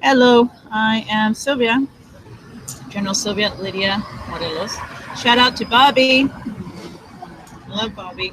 Hello, I am Sylvia, General Sylvia, Lydia, Morelos. Shout out to Bobby. Love Bobby.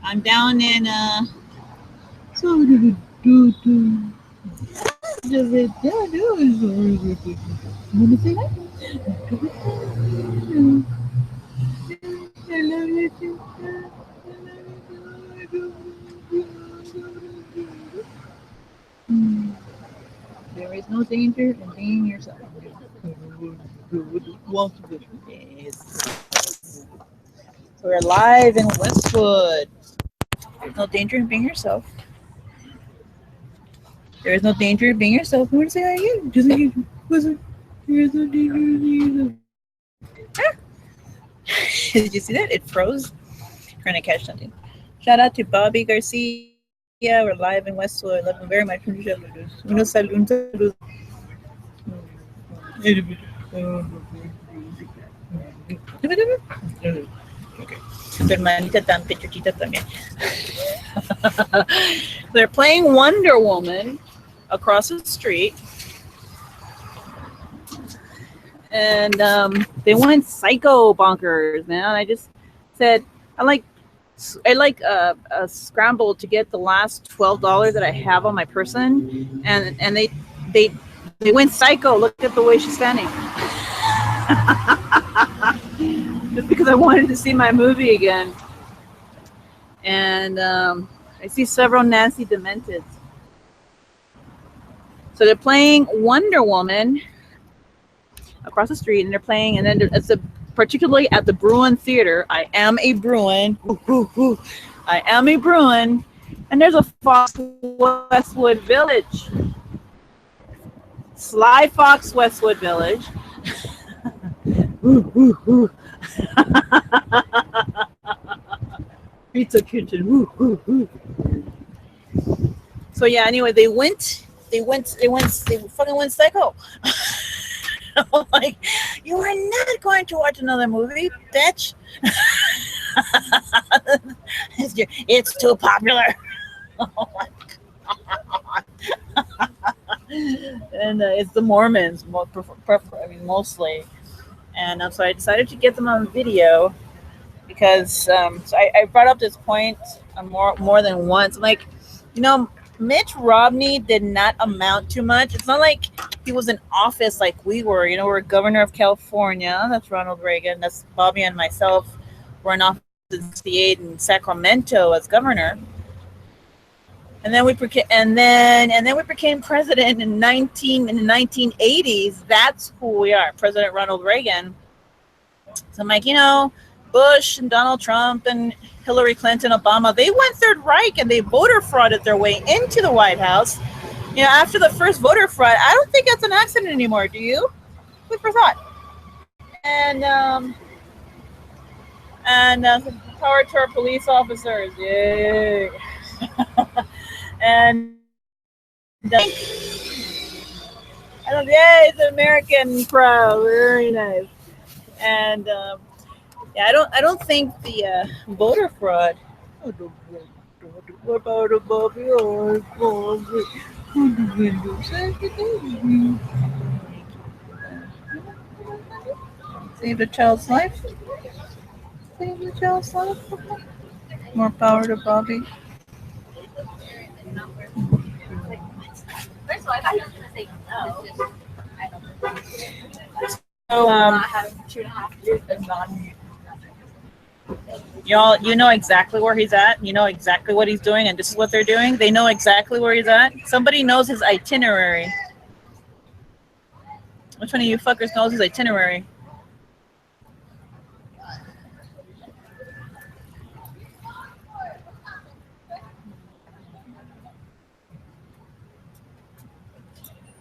I'm down in there is no danger in being yourself. Yes. We're live in Westwood. There's no danger in being yourself. There is no danger in being yourself. Who would say that again? Just like you. There is no danger in being yourself. Ah. Did you see that? It froze. Trying to catch something. Shout out to Bobby Garcia. We're live in Westwood. Love him very much. Unos saludos. Okay. Tu hermanita tan pechuchita también. They're playing Wonder Woman across the street. And they went psycho bonkers, man. I just said, I like a scramble to get the last $12 that I have on my person, and they went psycho. Look at the way she's standing. Just because I wanted to see my movie again. And I see several Nancy Dementeds. So they're playing Wonder Woman across the street, and they're playing, and then it's particularly at the Bruin Theater. I am a Bruin. I am a Bruin. And there's a Fox Westwood Village. Sly Fox Westwood Village. Pizza kitchen. So yeah, anyway, they fucking went psycho. I'm like, you are not going to watch another movie, bitch. It's too popular. Oh my God. And it's the Mormons, mostly. And so I decided to get them on video because so I brought up this point more than once. I'm like, Mitch Romney did not amount to much. It's not like he was in office like we were. We're governor of California. That's Ronald Reagan. That's Bobby and myself. We're in office in '68 in Sacramento as governor. And then we became president in the 1980s. That's who we are, President Ronald Reagan. So I'm like, Bush and Donald Trump and Hillary Clinton, Obama, they went Third Reich and they voter frauded their way into the White House. After the first voter fraud, I don't think that's an accident anymore. Do you? Food for thought. And power to our police officers. Yay. And yay, it's American proud. Very nice. And I don't think the voter fraud. Save the child's life. Save the child's life. More power to Bobby. First of all, I thought he was going to say no. So, y'all, you know exactly where he's at. You know exactly what he's doing, and this is what they're doing. They know exactly where he's at. Somebody knows his itinerary. Which one of you fuckers knows his itinerary?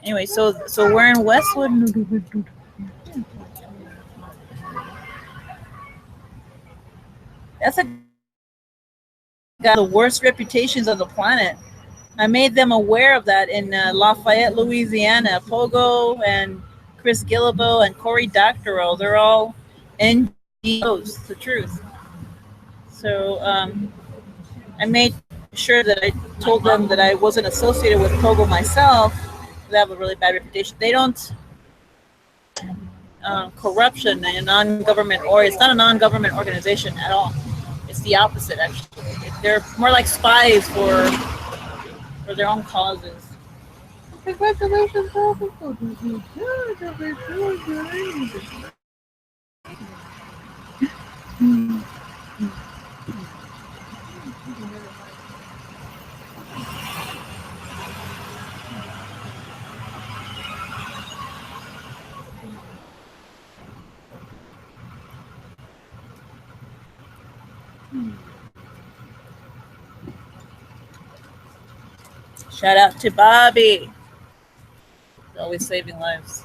Anyway, so we're in Westwood. That's got the worst reputations on the planet. I made them aware of that in Lafayette, Louisiana. Pogo and Chris Guillebeau and Cory Doctorow, they're all NGOs, the truth. So I made sure that I told them that I wasn't associated with Pogo myself, they have a really bad reputation. They don't corruption in a non-government, or it's not a non-government organization at all. It's the opposite, actually. They're more like spies for their own causes. Congratulations, shout out to Bobby. Always saving lives.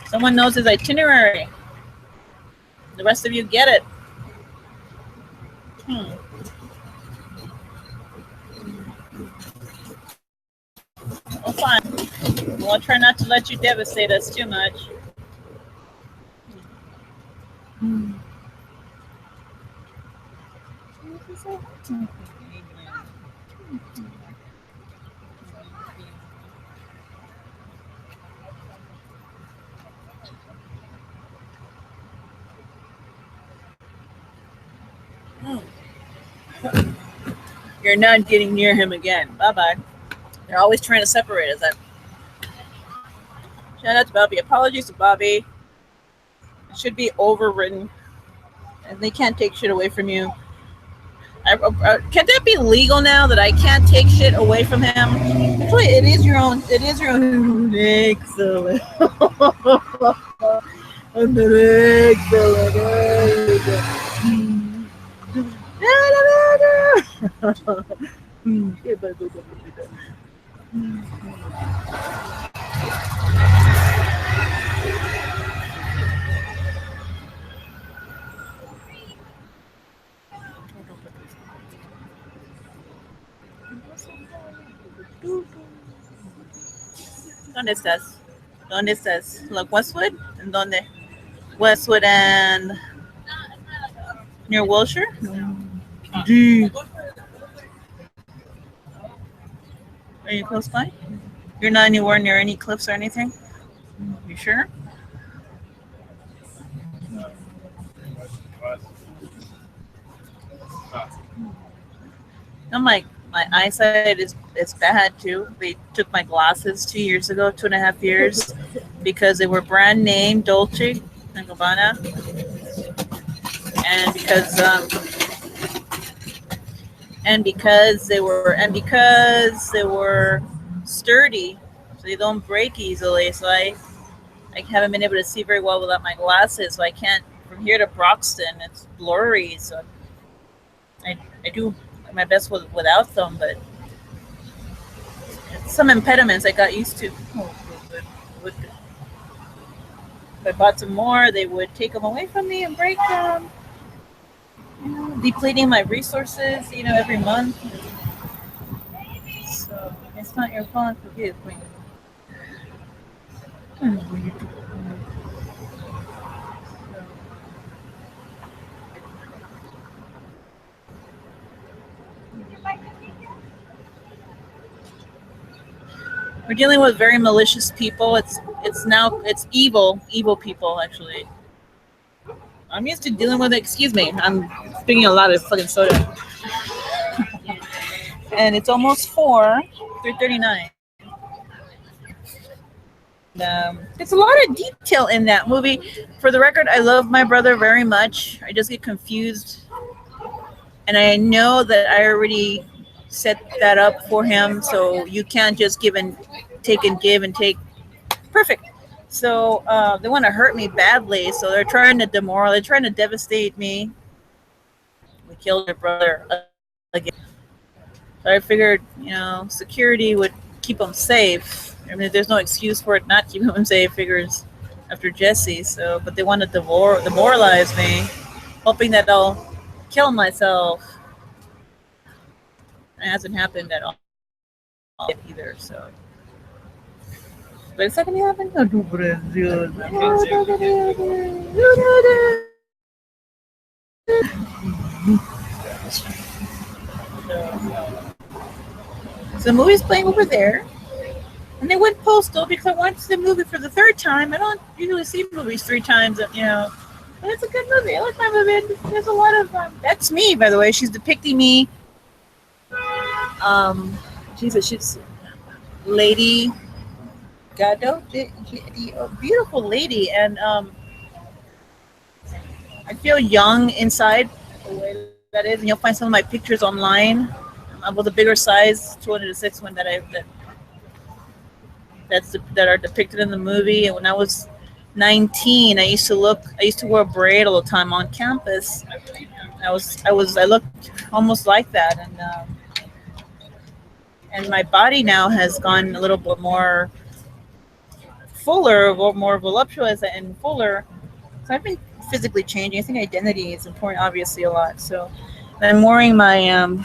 Someone knows his itinerary. The rest of you get it. Well, fine. We'll try not to let you devastate us too much. You're not getting near him again. Bye-bye. They're always trying to separate us. Shout out to Bobby. Apologies to Bobby. It should be overwritten. And they can't take shit away from you. Can that be legal now that I can't take shit away from him? Actually, it is your own. It is your own. Excellent. ¿Dónde estás? ¿Dónde estás? Like Westwood? ¿En dónde? Westwood and near Wilshire? Deep. Are you close by? You're not anywhere near any cliffs or anything? You sure? I'm like, my eyesight is bad too. They took my glasses 2 years ago, 2.5 years, because they were brand name Dolce and Gabbana, and because they were sturdy, so they don't break easily. So I haven't been able to see very well without my glasses. So I can't, from here to Broxton, it's blurry. So I do my best without them, but some impediments I got used to. If I bought some more, they would take them away from me and break them, depleting my resources, every month. So it's not your fault, forgive me. We're dealing with very malicious people. It's evil people, actually. I'm used to dealing with it. Excuse me, I'm drinking a lot of fucking soda. And it's almost 3:39. It's a lot of detail in that movie. For the record, I love my brother very much. I just get confused. And I know that I already set that up for him, so you can't just give and take. Perfect. So they want to hurt me badly, so they're trying to devastate me. We killed your brother again. So I figured, security would keep him safe. I mean, there's no excuse for it not keeping him safe. Figures after Jesse. So, but they want to demoralize me, hoping that I'll kill myself. It hasn't happened at all either. So, but it's not gonna happen. So the movie's playing over there. And they went postal because I went to the movie for the third time. I don't usually see movies 3 times, you know. But it's a good movie. I like my movie. There's a lot of that's me, by the way. She's depicting me. She's Lady Gado, a beautiful lady, and I feel young inside the way that is. And you'll find some of my pictures online with a bigger size 206 one that that are depicted in the movie. And when I was 19, I used to wear a braid all the time on campus. I looked almost like that, and my body now has gone a little bit more fuller, more voluptuous and fuller. So I've been physically changing. I think identity is important, obviously, a lot. So I'm wearing my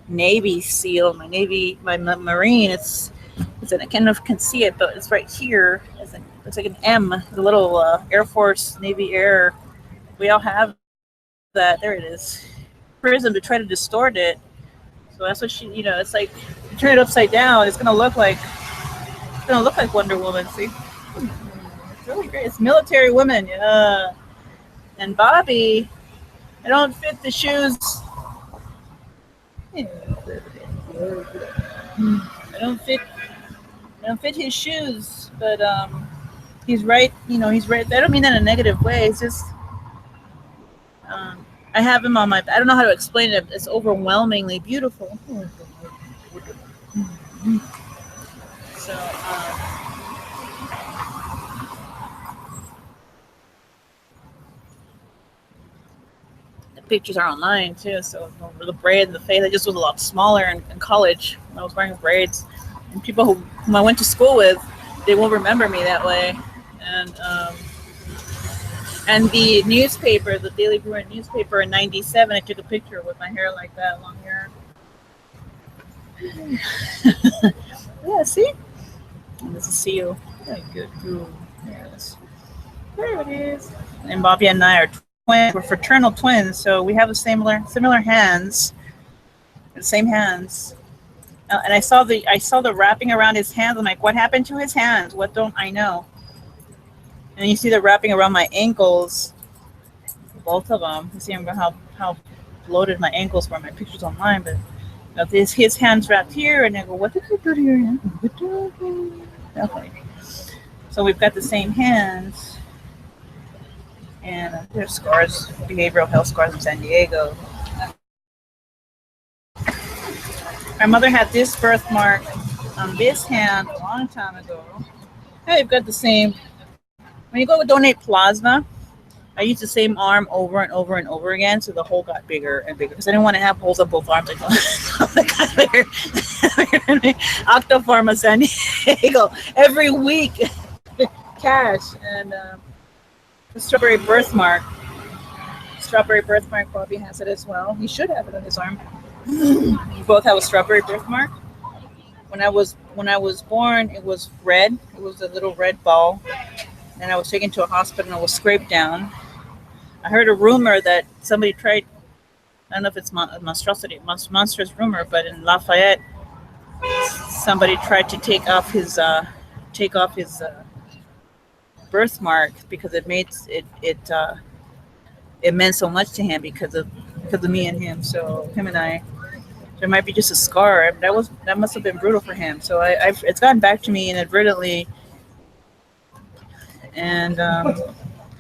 Navy SEAL, my Marine. I kind of can see it, but it's right here. It's like an M, the little Air Force, Navy Air. We all have that. There it is. Prism to try to distort it. So that's what it's like, you turn it upside down, it's gonna look like Wonder Woman. See, it's really great. It's military women, yeah. And Bobby, I don't fit the shoes. I don't fit his shoes, but he's right. He's right. I don't mean that in a negative way. It's just I have him on my. I don't know how to explain it. It's overwhelmingly beautiful. So the pictures are online too. So the braid and the face, I just was a lot smaller in college when I was wearing braids. And people whom I went to school with, they won't remember me that way. And the newspaper, the Daily Bruin newspaper in '97, I took a picture with my hair like that, long hair. Yeah, see? And this is Seal. Very good. Ooh, there it is. And Bobby and I are twins. We're fraternal twins, so we have the similar hands. The same hands. And I saw the wrapping around his hands. I'm like, what happened to his hands? What don't I know? And you see the wrapping around my ankles, both of them. You see how bloated my ankles were. My pictures online, but his hands wrapped here, and I go, what did you do to your hands? Okay. So we've got the same hands, and there's scars, behavioral health scars in San Diego. My mother had this birthmark on this hand a long time ago. Hey, we've got the same. When you go to donate plasma, I used the same arm over and over and over again, so the hole got bigger and bigger because I didn't want to have holes on both arms. Octopharma San Diego every week, cash, and the strawberry birthmark. Bobby has it as well. He should have it on his arm. We both have a strawberry birthmark. When I was born, it was red. It was a little red ball. And I was taken to a hospital and I was scraped down. I heard a rumor that somebody tried, I don't know if it's monstrous rumor, but in Lafayette, somebody tried to take off his birthmark because it meant so much to him because of me and him. So him and I, there might be just a scar. That must have been brutal for him. So it's gotten back to me inadvertently. And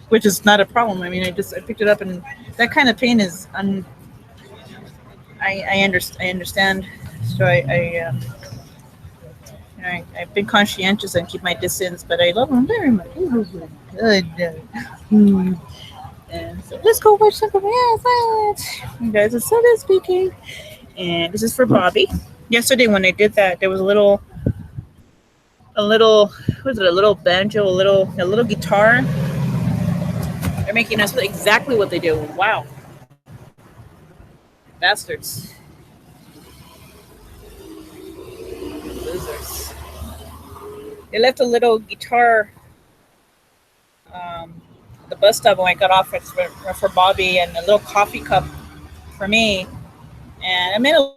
which is not a problem. I mean, I picked it up, and that kind of pain is I understand. So I've been conscientious and keep my distance, but I love him very much. And so let's go watch something. You guys are Sylvia speaking, and this is for Bobby. Yesterday when I did that, there was a little banjo, a little guitar. They're making us exactly what they do. Wow. Bastards. Losers. They left a little guitar at the bus stop when I got off for Bobby, and a little coffee cup for me. And I made a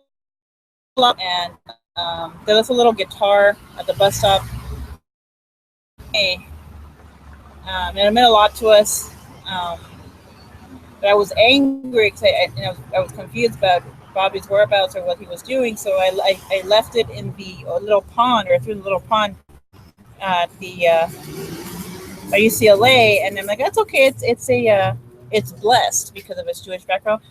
lot, and there was a little guitar at the bus stop. Hey, and it meant a lot to us. But I was angry because I was confused about Bobby's whereabouts or what he was doing. So I left it in the little pond, or through the little pond at the by UCLA, and I'm like, that's okay. It's blessed because of its Jewish background.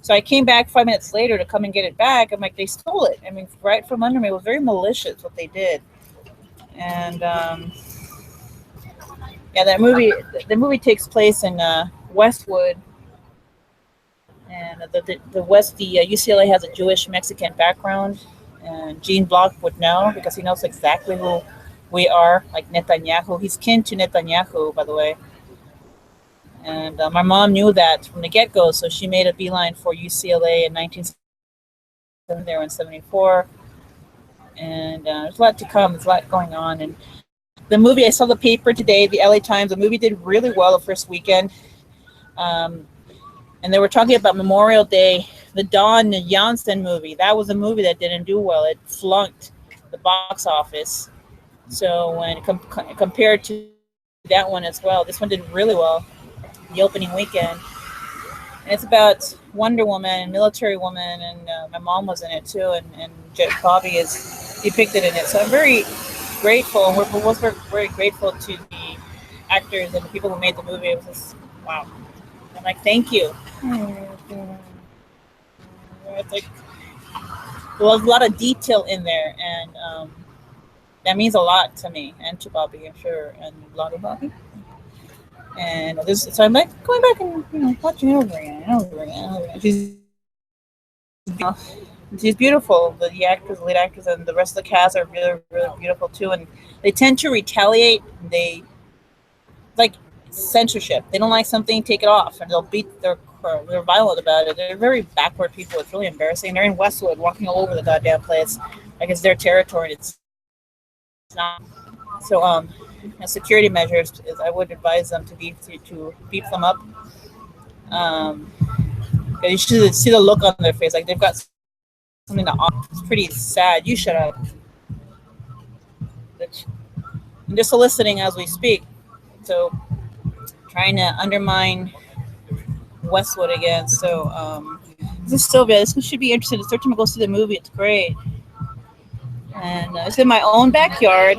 So I came back 5 minutes later to come and get it back. I'm like, they stole it. I mean, right from under me. It was very malicious what they did. And yeah, the movie takes place in Westwood, and the UCLA has a Jewish Mexican background, and Gene Block would know because he knows exactly who we are, like Netanyahu. He's kin to Netanyahu, by the way. And my mom knew that from the get-go, so she made a beeline for UCLA in 1970, there in 74. And there's a lot to come. There's a lot going on. And the movie, I saw the paper today, the LA Times, the movie did really well the first weekend. And they were talking about Memorial Day, the Don Janssen movie. That was a movie that didn't do well. It flunked the box office. So when compared to that one as well, this one did really well the opening weekend. And it's about Wonder Woman, military woman, and my mom was in it too, and Bobby is depicted in it. So I'm very grateful, and we're both very grateful to the actors and the people who made the movie. It was just, wow. I'm like, thank you. It's like, there was a lot of detail in there, and that means a lot to me and to Bobby, I'm sure, and a lot of Bobby. And so I'm like going back and watching it over again. She's beautiful. The lead actors, and the rest of the cast are really, really beautiful too. And they tend to retaliate. They like censorship. They don't like something, take it off, and they're violent about it. They're very backward people. It's really embarrassing. They're in Westwood, walking all over the goddamn place, like it's their territory. It's not. So security measures, I would advise them to beef them up. You should see the look on their face, like they've got something to offer. It's pretty sad. You shut up. I'm just soliciting as we speak. So trying to undermine Westwood again. So this is Sylvia. This should be interesting. It's time to go see the movie. It's great. And it's in my own backyard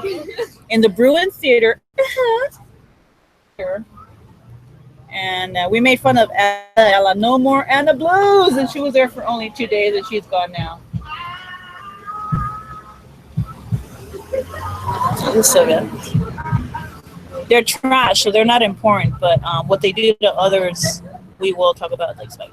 in the Bruin Theater. And we made fun of Ella, no more Anna Blues, and she was there for only 2 days, and she's gone now. This is Sylvia. They're trash, so they're not important, but what they do to others, we will talk about next week.